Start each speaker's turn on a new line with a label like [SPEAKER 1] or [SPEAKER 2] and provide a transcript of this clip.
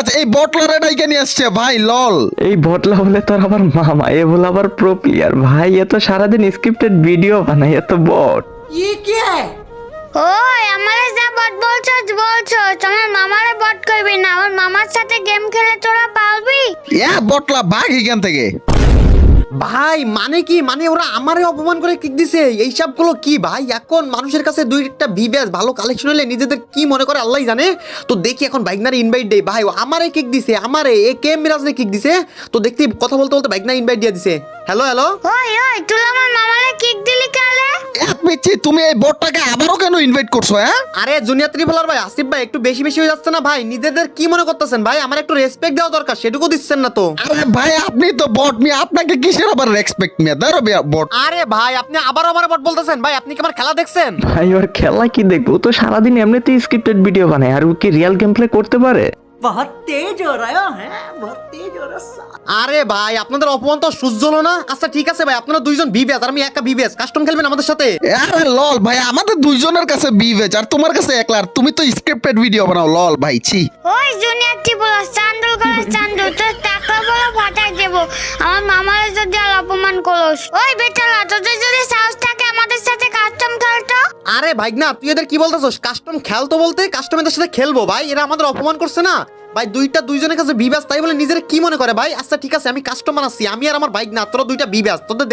[SPEAKER 1] কাজ এই বটলারে ডাইকে নিয়ে আসছে ভাই লল।
[SPEAKER 2] এই বটলা বলে তোর আবার মামা, এ বলে আবার প্রো প্লেয়ার। ভাই এ তো সারাদিন স্ক্রিপ্টেড ভিডিও বানায়, এ তো বট।
[SPEAKER 3] ওই আমারে যা বট বলছো তোমার মামারে বট করবি না, আমার মামার সাথে গেম খেলে তোরা পারবি?
[SPEAKER 1] বটলা ভাগ এখান থেকে।
[SPEAKER 4] ভাই মানে কি, মানে ওরা আমারে অপমান করে কিক দিছে, এইসব গুলো কি ভাই? এখন মানুষের কাছে দুই একটা ভিভ্যাস ভালো কালেকশন হলে নিজেদের কি মনে করে আল্লাহ জানে। তো দেখি এখন বাইকনারে ইনভাইট দেই। ভাই আমারে কিক দিছে, আমারে এ কে মিরাজনে কিক দিছে। তো দেখতে কথা বলতে বলতে বাইকনা ইনভাইট দিয়ে দিছে। হ্যালো হ্যালো,
[SPEAKER 3] ওই তুই আমার মামারে কিক দিলি কালে?
[SPEAKER 1] পিচ্ছি তুমি এই বটটাকে আবারও কেন ইনভাইট করছো?
[SPEAKER 4] আরে জুনিয়র ত্রিপলার ভাই, আসিফ ভাই একটু বেশি বেশি হয়ে যাচ্ছে না ভাই? নিজেদের কি মনে করতেছেন ভাই? আমার একটু রেসপেক্ট দেওয়া দরকার, সেটুকু দিচ্ছেন না তো।
[SPEAKER 1] আরে ভাই আপনি তো বট মিয়া, আপনাকে কিসের আবার রেসপেক্ট মিয়া? দাঁড়ো বট।
[SPEAKER 4] আরে ভাই আপনি আবার বট বলতেছেন ভাই? আপনি কি আমার খেলা দেখছেন?
[SPEAKER 2] ভাই ওর খেলা কি দেখবো? ও তো সারাদিন এমনিতেই স্ক্রিপ্টেড ভিডিও বানায়, আর ও কি রিয়েল গেম প্লে করতে পারে?
[SPEAKER 5] बहुत तेज हो रहा है बहुत तेज हो रहा है।
[SPEAKER 4] আরে ভাই আপনাদের অপমান তো সহ্য হলো না। আচ্ছা ঠিক আছে ভাই, আপনারা দুইজন ভিভ্যাস আর আমি একটা ভিভ্যাস, কাস্টম খেলবেন আমাদের সাথে?
[SPEAKER 1] আরে লল ভাই, আমাদের দুইজনের কাছে বিভেজ আর তোমার কাছে একলা, আর তুমি তো স্ক্রিপ্টেড ভিডিও বানাও লল ভাই। ছি
[SPEAKER 3] ওই জুনিয়র টিপলা চান্দুল করে চান্দু, তোর টাকা বলে ফাটাই দেবো আমার মামারে যদি আর অপমান করস। ওই বেটালা, তোদের যদি সাহস থাকে আমাদের সাথে কাস্টম খেলতো।
[SPEAKER 4] আরে ভাই না, তুই এদের কি বলতেছস? কাস্টম খেলতো বলতে কাস্টম এদের সাথে খেলবো ভাই? এরা আমাদের অপমান করছে না ভাই। দুইজনের কাছে ভিভ্যাস তাই বলে নিজেরা কি মনে করে ভাই? আচ্ছা ঠিক আছে, আমি কাস্টম বানাচ্ছি, আমি আর আমার বাইক না, তোরা দুইটা ভিভ্যাস, তোদের